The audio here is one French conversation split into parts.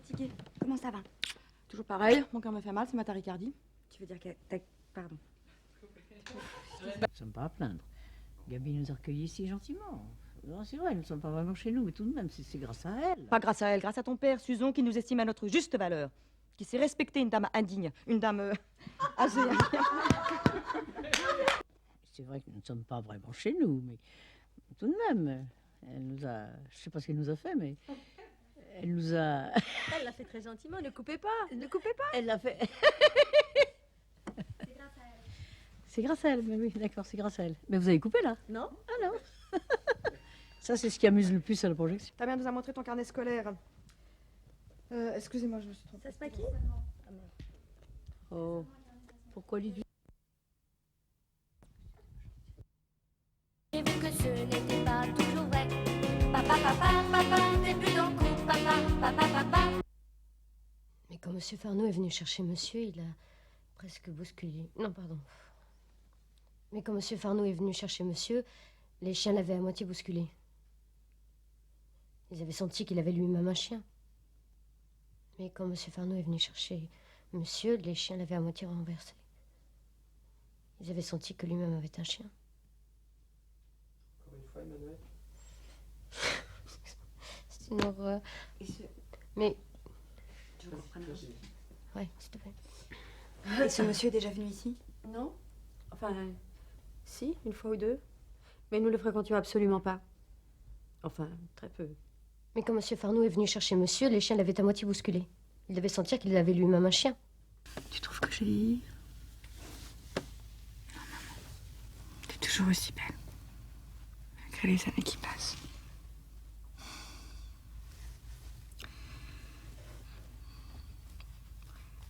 fatiguée. Comment ça va? Toujours pareil, mon cœur me fait mal, c'est ma tachycardie. Tu veux dire que t'as... Pardon. Nous ne sommes pas à plaindre. Gabi nous a recueillis si gentiment. Non, c'est vrai, nous ne sommes pas vraiment chez nous, mais tout de même, c'est grâce à elle. Pas grâce à elle, grâce à ton père, Suzon, qui nous estime à notre juste valeur. Qui sait respecter une dame indigne, une dame âgée. C'est vrai que nous ne sommes pas vraiment chez nous, mais tout de même, elle nous a... Je ne sais pas ce qu'elle nous a fait, mais... Elle nous a... Elle l'a fait très gentiment, ne coupez pas, ne coupez pas. Elle l'a fait... C'est grâce à elle. C'est grâce à elle, mais oui, d'accord, c'est grâce à elle. Mais vous avez coupé, là? Non? Ah non. Ça, c'est ce qui amuse le plus à la projection. Ta mère nous a montré ton carnet scolaire. Excusez-moi, je me suis trompée. Ça se maquille? Oh, pourquoi lui... J'ai vu que ce n'était pas toujours vrai. Papa, papa, papa, t'es plus dans le coup. Papa, papa, papa. Mais quand Monsieur Farneau est venu chercher Monsieur, il a presque bousculé. Non, pardon. Mais quand Monsieur Farneau est venu chercher Monsieur, les chiens l'avaient à moitié bousculé. Ils avaient senti qu'il avait lui-même un chien. Mais quand Monsieur Farneau est venu chercher Monsieur, les chiens l'avaient à moitié renversé. Ils avaient senti que lui-même avait un chien. Encore une fois, Emmanuel. C'est une horreur. Mais... Tu veux qu'on prenne un... Ouais, s'il te plaît. Et ce monsieur est déjà venu ici? Non. Enfin, si, une fois ou deux. Mais nous le fréquentions absolument pas. Enfin, très peu. Mais quand Monsieur Farneau est venu chercher Monsieur, les chiens l'avaient à moitié bousculé. Il devait sentir qu'il avait lui-même un chien. Tu trouves que j'ai vieilli? Non, maman. T'es toujours aussi belle. Malgré les années qui passent.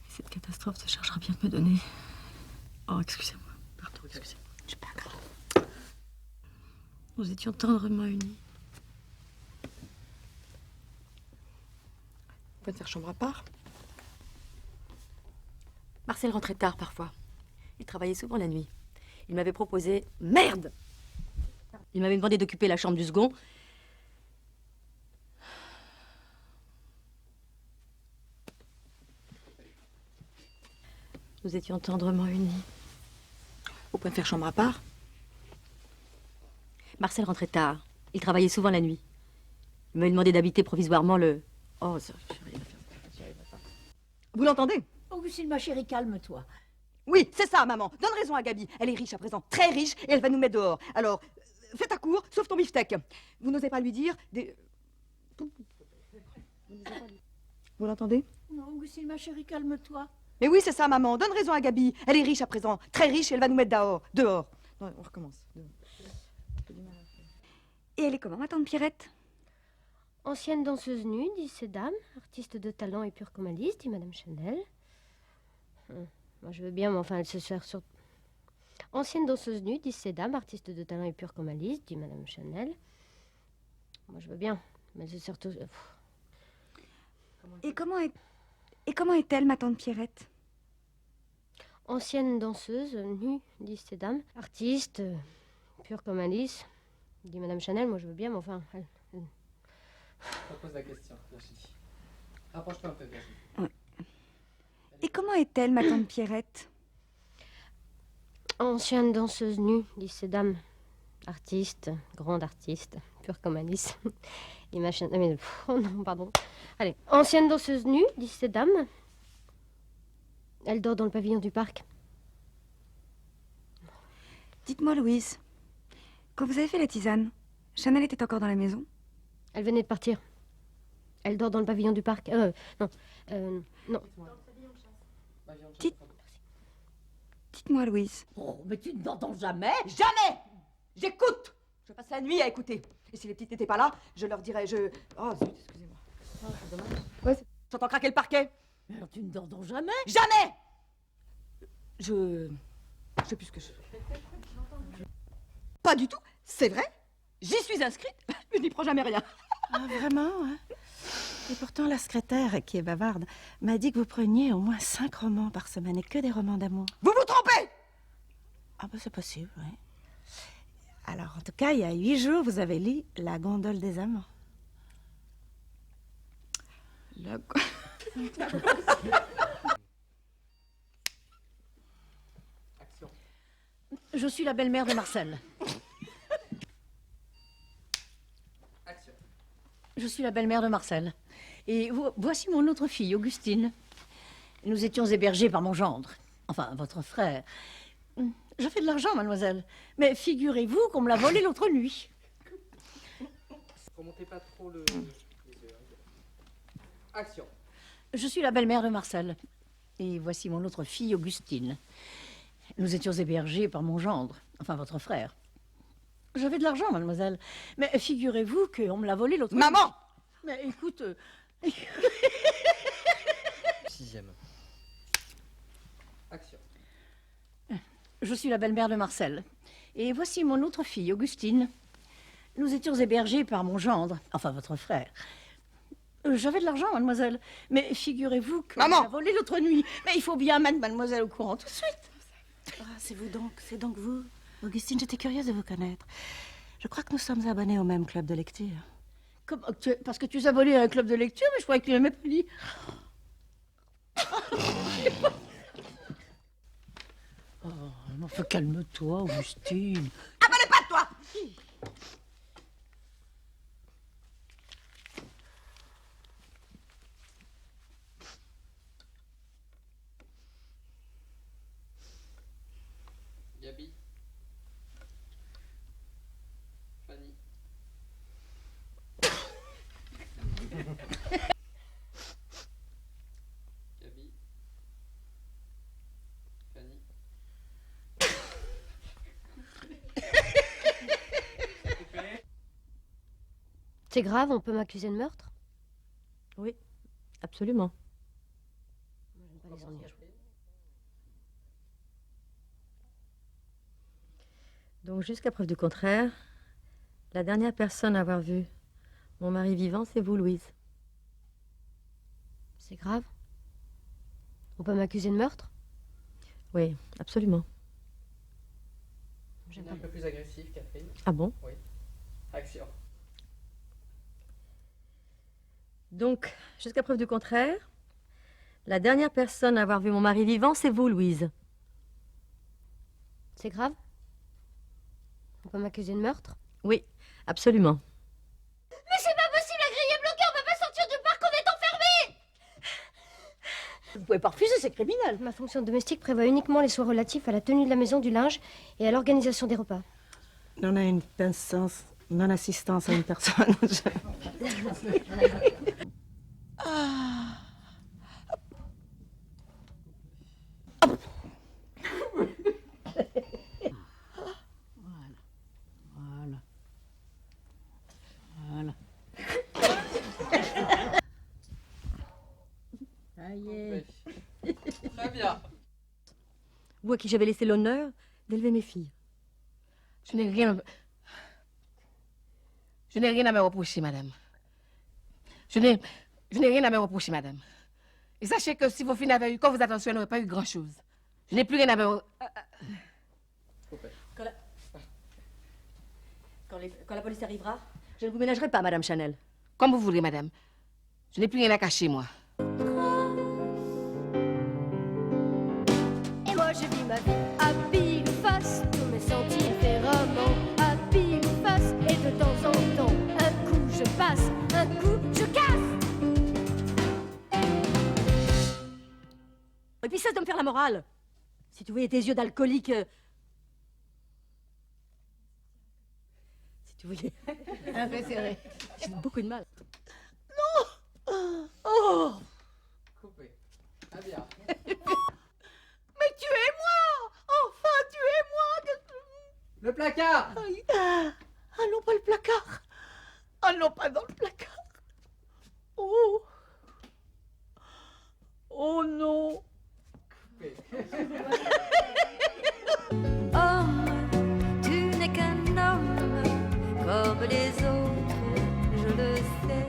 Et cette catastrophe se chargera bien de me donner... Oh, excusez-moi. Pardon, excusez-moi. C'est pas grave. Nous étions tendrement unis. On peut te faire chambre à part. Marcel rentrait tard parfois. Il travaillait souvent la nuit. Il m'avait proposé... Merde! Il m'avait demandé d'occuper la chambre du second. Nous étions tendrement unis. Vous pouvez te faire chambre à part. Marcel rentrait tard. Il travaillait souvent la nuit. Il m'avait demandé d'habiter provisoirement le... Oh, ça, j'arrive à faire ça. J'arrive à faire ça. Vous l'entendez? Augustine, ma chérie, calme-toi. Oui, c'est ça, maman. Donne raison à Gabi. Elle est riche à présent, très riche, et elle va nous mettre dehors. Alors, fais ta cour, sauf ton beefsteak. Vous n'osez pas lui dire des... Vous l'entendez? Non, Augustine, ma chérie, calme-toi. Mais oui, c'est ça, maman. Donne raison à Gabi. Elle est riche à présent, très riche, et elle va nous mettre dehors. Dehors. Non, on recommence. Dehors. Et elle est comment, ma tante Pierrette? Ancienne danseuse nue, disent ces dames. Artiste de talent et pure comme Alice, dit Madame Chanel. Moi, je veux bien, mais enfin, elle se sert sur... Ancienne danseuse nue, disent ces dames. Artiste de talent et pure comme Alice, dit Madame Chanel. Moi, je veux bien, mais elle se sert tout... Et comment est-elle, ma tante Pierrette? Ancienne danseuse nue, disent ces dames. Artiste, pure comme Alice, dit Madame Chanel. Moi, je veux bien, mais enfin... Repose la question, Virginie. Rapproche-toi un peu, Virginie. Ouais. Et comment est-elle, ma tante Pierrette? Ancienne danseuse nue, disent ces dames. Artiste, grande artiste, pure comme Alice. Et ma chaîne... mais, oh non, pardon. Allez, ancienne danseuse nue, disent ces dames. Elle dort dans le pavillon du parc. Dites-moi, Louise, quand vous avez fait la tisane, Chanel était encore dans la maison? Elle venait de partir. Elle dort dans le pavillon du parc. Non. Non. Dites-moi, Louise. Oh, mais tu ne t'entends jamais. Jamais! J'écoute! Je passe la nuit à écouter. Et si les petites n'étaient pas là, je leur dirais, Oh, zut, excusez-moi. Oh, c'est dommage. Ouais, j'entends craquer le parquet. Mais alors, tu ne t'entends jamais. Jamais! Je sais plus ce que je... Pas du tout, c'est vrai. J'y suis inscrite, mais je n'y prends jamais rien. Ah, vraiment, hein? Et pourtant, la secrétaire, qui est bavarde, m'a dit que vous preniez au moins 5 romans par semaine et que des romans d'amour. Vous vous trompez! Ah ben, c'est possible, oui. Alors, en tout cas, il y a 8 jours, vous avez lu La gondole des amants. La... Action. Je suis la belle-mère de Marcel. Action. Je suis la belle-mère de Marcel. Et voici mon autre fille, Augustine. Nous étions hébergés par mon gendre. Enfin, votre frère. Je fais de l'argent, mademoiselle. Mais figurez-vous qu'on me l'a volé l'autre nuit. Remontez pas trop les yeux. Action. Je suis la belle-mère de Marcel. Et voici mon autre fille, Augustine. Nous étions hébergés par mon gendre. Enfin, votre frère. J'avais de l'argent, mademoiselle. Mais figurez-vous qu'on me l'a volé l'autre nuit. Maman! Mais écoute... 6e. Action. Je suis la belle-mère de Marcel. Et voici mon autre fille, Augustine. Nous étions hébergés par mon gendre, enfin votre frère. J'avais de l'argent, mademoiselle. Mais figurez-vous que Maman! m'a volé l'autre nuit. Mais il faut bien mettre mademoiselle au courant tout de suite. Ah, c'est vous donc, c'est donc vous. Augustine, j'étais curieuse de vous connaître. Je crois que nous sommes abonnés au même club de lecture. Parce que tu es abonné à un club de lecture, mais je croyais que tu n'aimais pas lire. Oh, mais enfin, calme-toi, Augustine. Avalez pas, toi! Gabi. Fanny. Gabi. Fanny. C'est grave, on peut m'accuser de meurtre? Oui, absolument. J'aime pas les ennuis. Donc, jusqu'à preuve du contraire, la dernière personne à avoir vu mon mari vivant, c'est vous, Louise. C'est grave? On peut m'accuser de meurtre? Oui, absolument. J'aime Un pas. peu plus agressif, Catherine. Ah bon? Oui. Action. Donc, jusqu'à preuve du contraire, la dernière personne à avoir vu mon mari vivant, c'est vous, Louise. C'est grave? On peut m'accuser de meurtre? Oui, absolument. Mais c'est pas possible, la grille est bloquée, on peut pas sortir du parc, on est enfermés! Vous pouvez pas refuser, c'est criminel. Ma fonction domestique prévoit uniquement les soins relatifs à la tenue de la maison, du linge et à l'organisation des repas. On a une non-assistance à une personne. Voilà. Voilà. Ça y est. Très bien. Vous à qui j'avais laissé l'honneur d'élever mes filles. Je n'ai rien à me reprocher, madame. Je n'ai rien à me reprocher, madame. Et sachez que si vos filles n'avaient eu que vos attentions, elles n'auraient pas eu grand-chose. Je n'ai plus rien à me... Quand la police arrivera, je ne vous ménagerai pas, Madame Chanel. Comme vous voudrez, madame. Je n'ai plus rien à cacher, moi. Et moi je vis ma vie à pile face, tous mes sentiments à pile face. Et de temps en temps, un coup je passe, un coup je casse. Et puis cesse de me faire la morale. Si tu voyais tes yeux d'alcoolique... Si tu voyais... Un peu serré. J'ai beaucoup de mal. Coupé. Ah bien. Mais tuez-moi! Enfin, tuez-moi! Le placard. Ah non, pas le placard! Ah non, pas dans le placard! Oh! Oh non! Homme, tu n'es qu'un homme, comme les autres, je le sais.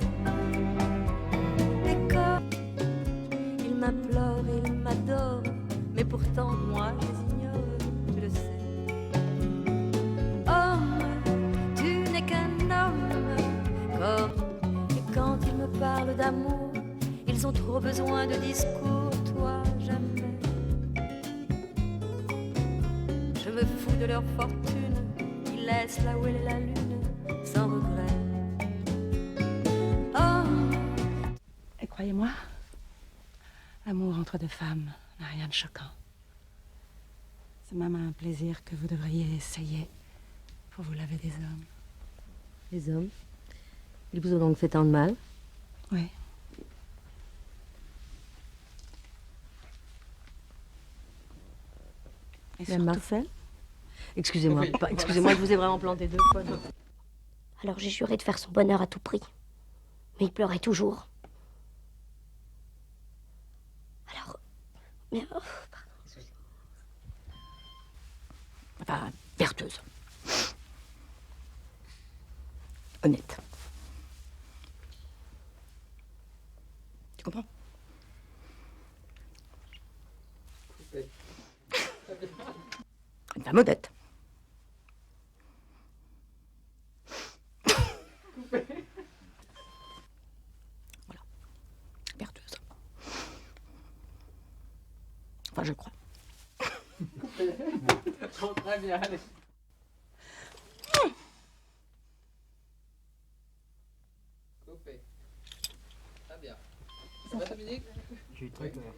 Et comme il m'implore, il m'adore, mais pourtant moi je les ignore, tu le sais. Homme, tu n'es qu'un homme, comme... Et quand il me parle d'amour, ils Ils ont trop besoin de discours, toi jamais. Je me fous de leur fortune, ils laissent là où est la lune, sans regret. Oh, Et croyez-moi, l'amour entre deux femmes n'a rien de choquant. C'est même un plaisir que vous devriez essayer pour vous laver des hommes. Les hommes, ils vous ont donc fait tant de mal? Oui. Et Même surtout- Marcel? Excusez-moi, Oui. excusez-moi, je vous ai vraiment planté 2 fois. donc. Alors j'ai juré de faire son bonheur à tout prix. Mais il pleurait toujours. Alors... Mais... oh, Enfin, vertueuse. Honnête. Tu comprends? Coupé. Une femme honnête. Voilà. Vertueuse. Enfin, je crois. Bon, très bien, allez. Coupé. Très bien. Ça va, Dominique? J'ai eu très peur.